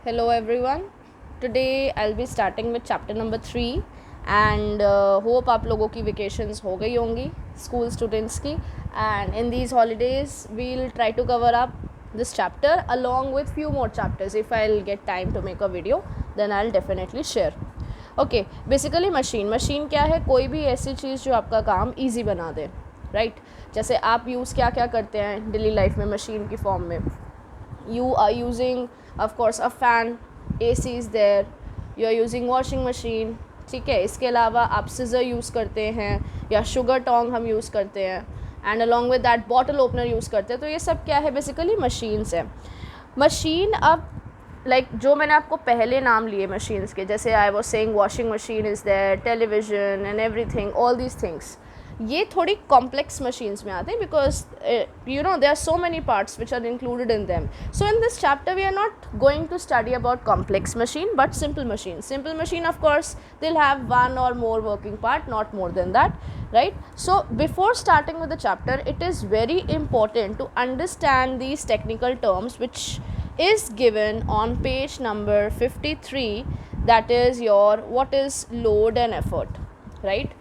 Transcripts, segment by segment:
Hello everyone. Today I'll be starting with chapter number 3 and hope आप लोगों की vacations हो गई होंगी school students की, and in these holidays we'll try to cover up this chapter along with few more chapters. If I'll get time to make a video then I'll definitely share. Okay, basically machine क्या है? कोई भी ऐसी चीज़ जो आपका काम easy बना दे, right? जैसे आप यूज़ क्या क्या करते हैं डेली लाइफ में मशीन की फॉर्म में. You are using of course a fan, AC is there, you are using washing machine. ठीक है, इसके अलावा आप सीज़र यूज़ करते हैं या शुगर टोंग हम यूज़ करते हैं, and along with that bottle opener use करते हैं. तो ये सब क्या है? बेसिकली मशीन्स है. मशीन अब जो मैंने आपको पहले नाम लिए मशीन्स के, जैसे I was saying washing machine is there, television and everything, all these things, ये थोड़ी कॉम्प्लेक्स मशीन्स में आते हैं because there are so many parts which are included in them. So in this chapter we are not going to study about complex machine but simple machine of course will have one or more working part, not more than that, right? So before starting with the chapter, it is very important to understand these technical terms which is given on page number 53, that is your what is load and effort, right?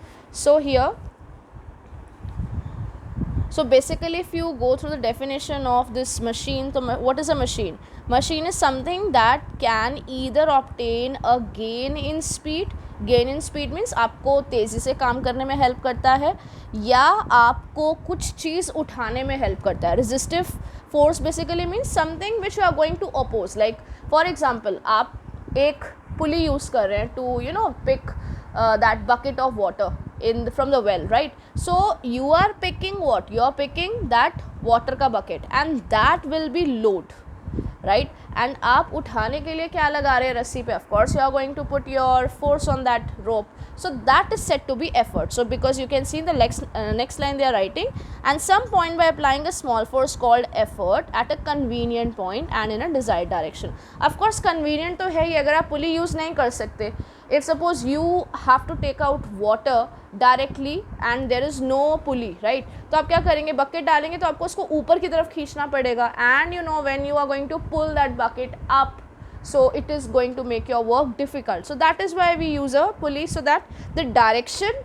So basically if you go through the definition of this machine, so what is a machine? Machine is something that can either obtain a gain in speed. Gain in speed means आपको तेज़ी से काम करने में help करता है या आपको कुछ चीज़ उठाने में हेल्प करता है. Resistive force basically means something which you are going to oppose. Like for example आप एक पुली यूज़ कर रहे हैं to pick that bucket of water from the well, right? So you are picking what? You are picking that water का bucket and that will be load, right? And आप उठाने के लिए क्या लगा रहे हैं रस्सी पे? Of course you are going to put your force on that rope, so that is said to be effort. So because you can see in the next line they are writing, and some point by applying a small force called effort at a convenient point and in a desired direction. Of course convenient तो है ही, अगर आप पुली use नहीं कर सकते, if suppose you have to take out water directly and there is no pulley, right? तो आप क्या करेंगे? बकेट डालेंगे तो आपको उसको ऊपर की तरफ खींचना पड़ेगा, and when you are going to pull that bucket up, so it is going to make your work difficult. So that is why we use a pulley, so that the direction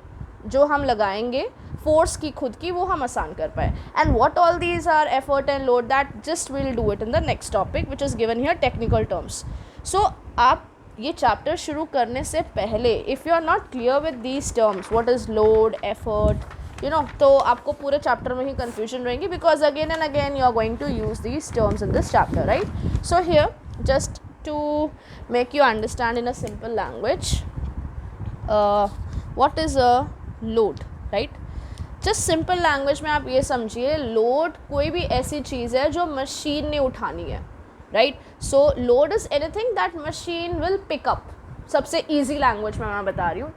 जो हम लगाएंगे force की खुद की वो हम आसान कर पाए. And what all these are effort and load, that just will do it in the next topic which is given here technical terms. So आप ये चैप्टर शुरू करने से पहले if you are not clear with these terms, what is load, effort, तो आपको पूरे chapter में ही कन्फ्यूजन रहेंगी because again and again you are going to use these terms in this chapter, right? So here just to make you understand in a simple language, what is a load, right? just simple language में आप ये समझिए, load कोई भी ऐसी चीज़ है जो machine ने उठानी है, right? so load is anything that machine will pick up. सबसे easy language में मैं बता रही हूँ,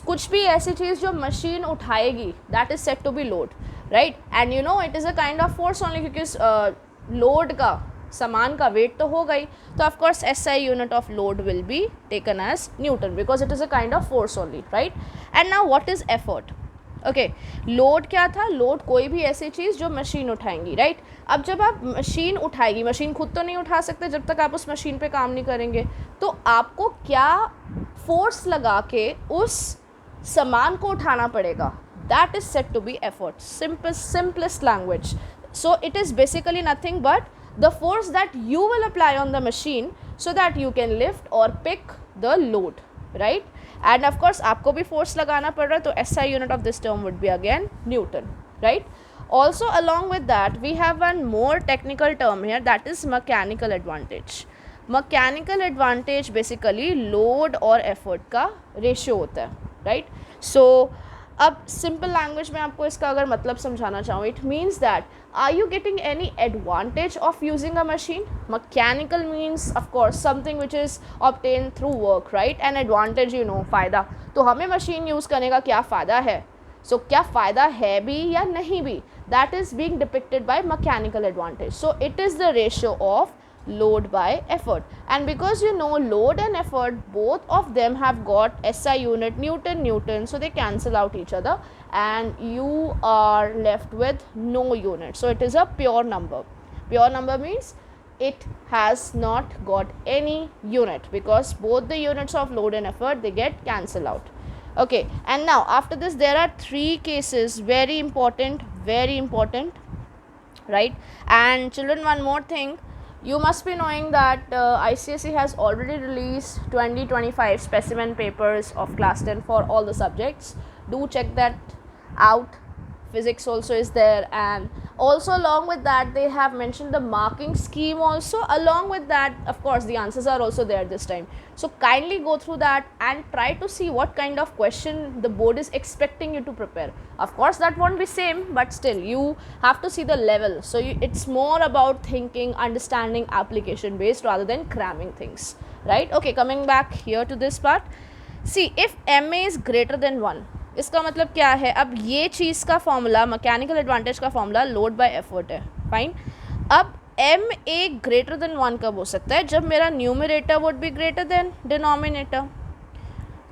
कुछ भी ऐसी चीज़ जो मशीन उठाएगी, that is said to be load, right? and it is a kind of force only, क्योंकि load का सामान का वेट तो हो गई, तो of course SI unit of load will be taken as newton because it is a kind of force only, right? And now what is effort? Okay, load क्या था? लोड कोई भी ऐसी चीज़ जो मशीन उठाएंगी, राइट? अब जब आप मशीन उठाएगी, मशीन खुद तो नहीं उठा सकते जब तक आप उस मशीन पे काम नहीं करेंगे, तो आपको क्या फोर्स लगा के उस सामान को उठाना पड़ेगा, that is said to be effort. simplest language. So it is basically nothing but the force that you will apply on the machine so that you can lift or pick the load, right? and of course आपको भी force लगाना पड़ रहा है, तो SI unit of this term would be again Newton, right? also along with that we have one more technical term here, that is mechanical advantage. mechanical advantage basically load और effort का ratio होता है, right? so अब simple language में आपको इसका अगर मतलब समझाना चाहूँ, it means that are you getting any advantage of using a machine? Mechanical means of course something which is obtain through work, right? And advantage फ़ायदा. तो हमें मशीन यूज़ करने का क्या फ़ायदा है? सो क्या फ़ायदा है भी या नहीं भी, that is being depicted by mechanical advantage. So it is the ratio of load by effort, and because load and effort, both of them have got SI unit Newton, so they cancel out each other and you are left with no unit, so it is a pure number. Pure number means it has not got any unit, because both the units of load and effort, they get cancelled out. Okay, and now after this there are three cases, very important, right? And children, one more thing, you must be knowing that ICSE has already released 2025 specimen papers of class 10 for all the subjects. Do check that out. Physics also is there, and also along with that they have mentioned the marking scheme also. Along with that, of course, the answers are also there this time. So kindly go through that and try to see what kind of question the board is expecting you to prepare. Of course that won't be same, but still you have to see the level. So it's more about thinking, understanding, application based rather than cramming things, right? Okay, coming back here to this part, see, if MA is greater than 1, इसका मतलब क्या है? अब ये चीज़ का formula, mechanical advantage का formula load by effort है, फाइन. अब एम ए ग्रेटर देन 1 कब हो सकता है? जब मेरा numerator would be greater than denominator.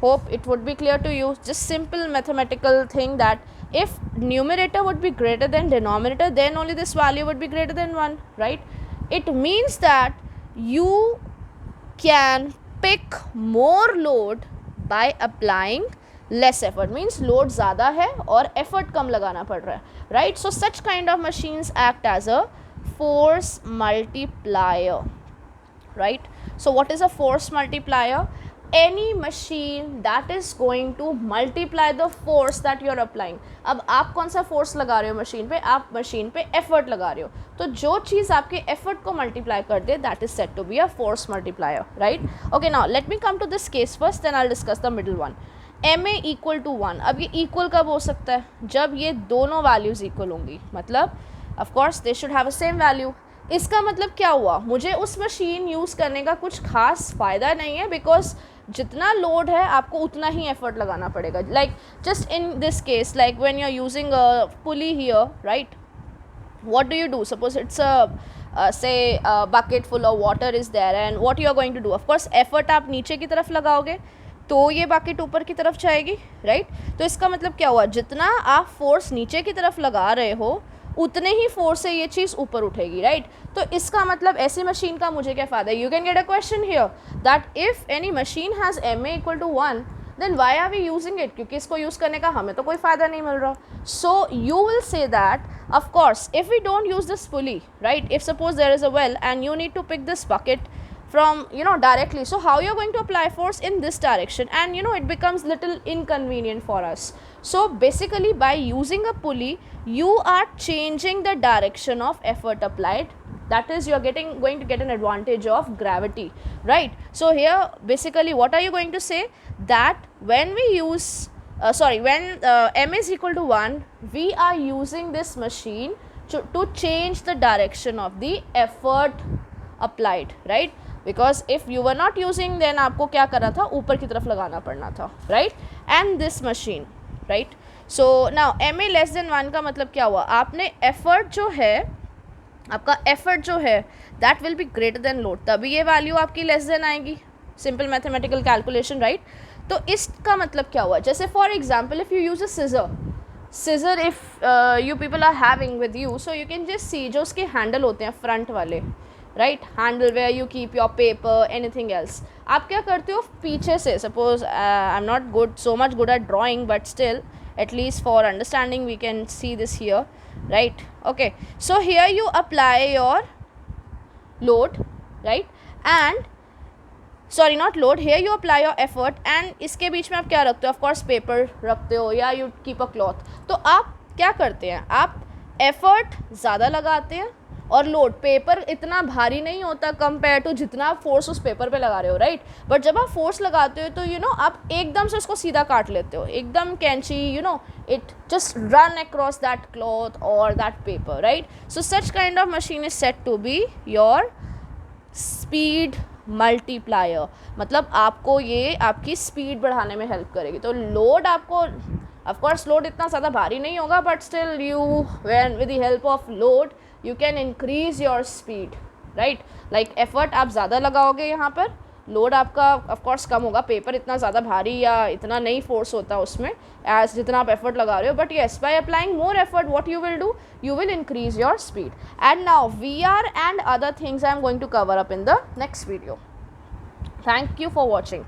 Hope it would be clear to you. Just simple mathematical thing that if numerator would be greater than denominator, then only this value would be greater than 1, right? It means that you can pick more load by applying less effort. Means load ज़्यादा है और effort कम लगाना पड़ रहा है, राइट? So such kind of machines act as a force multiplier, right? So what is a force multiplier? Any machine that is going to multiply the force that you are applying. अब आप कौन सा फोर्स लगा रहे हो machine पे? आप machine पे एफर्ट लगा रहे हो, तो जो चीज़ आपके एफर्ट को मल्टीप्लाई कर दे, that is said to be a force multiplier, right? Okay, now let me come to this case first, then I will discuss the middle one. M A equal to 1. अब ये equal कब हो सकता है? जब ये दोनों वैल्यूज़ इक्वल होंगी, मतलब of course they should have a same value. इसका मतलब क्या हुआ? मुझे उस मशीन यूज़ करने का कुछ खास फ़ायदा नहीं है, बिकॉज जितना लोड है आपको उतना ही एफर्ट लगाना पड़ेगा. Like just in this case, like when you are using a pulley here, right? what do you do? Suppose it's a say a bucket full of water is there, and what you are going to do? Of course effort आप नीचे की तरफ लगाओगे तो ये bucket ऊपर की तरफ जाएगी, राइट? तो इसका मतलब क्या हुआ? जितना आप फोर्स नीचे की तरफ लगा रहे हो उतने ही फोर्स से ये चीज़ ऊपर उठेगी, राइट? तो इसका मतलब ऐसी मशीन का मुझे क्या फ़ायदा है? You can get a question here that if any machine has M A equal to 1, then why are we using it? क्योंकि इसको यूज़ करने का हमें तो कोई फ़ायदा नहीं मिल रहा. So you will say that of course if we don't use this pulley, right? If suppose there is a well and you need to pick this bucket from directly, so how you're going to apply force in this direction, and it becomes little inconvenient for us. So basically by using a pulley you are changing the direction of effort applied, that is you are going to get an advantage of gravity, right? So here basically what are you going to say? That when we use when m is equal to 1, we are using this machine to change the direction of the effort applied, right? Because if you were not using, then आपको क्या करना था? ऊपर की तरफ लगाना पड़ना था, right? And this machine, right? So now ma less than 1 का मतलब क्या हुआ? आपने effort जो है, आपका effort जो है that will be greater than load, तभी ये value आपकी less than आएगी. Simple mathematical calculation, right? तो इसका मतलब क्या हुआ? जैसे for example if you use a scissor if you people are having with you, so you can just see जो उसके हैंडल होते हैं फ्रंट वाले, right? Handle where you keep your paper, anything else. आप क्या करते हो? पीछे से, suppose I am not so much good at drawing, but still at least for understanding we can see this here, right? Okay, so here you apply your load, right? And sorry not load, here you apply your effort, and इसके बीच में आप क्या रखते हो? Of course paper रखते हो या यू कीप अ क्लॉथ. तो आप क्या करते हैं? आप एफर्ट ज़्यादा लगाते हैं और लोड, पेपर इतना भारी नहीं होता कंपेयर टू जितना आप फोर्स उस पेपर पे लगा रहे हो, राइट? बट जब आप फोर्स लगाते हो तो आप एकदम से उसको सीधा काट लेते हो, एकदम कैंची, it just run across that cloth और that paper, right? So such kind of machine is set to be your speed multiplier. मतलब आपको ये आपकी स्पीड बढ़ाने में हेल्प करेगी. तो लोड आपको, ऑफ कोर्स लोड इतना ज़्यादा भारी नहीं होगा, but still you when with the help of load you can increase your speed, right? Like effort आप ज़्यादा लगाओगे यहाँ पर लोड आपका ऑफकोर्स कम होगा, पेपर इतना ज़्यादा भारी या इतना नहीं फोर्स होता उसमें एज जितना आप एफर्ट लगा रहे हो, but yes by applying more effort what you will do, you will increase your speed. And now VR and other things I am going to cover up in the next video. Thank you for watching.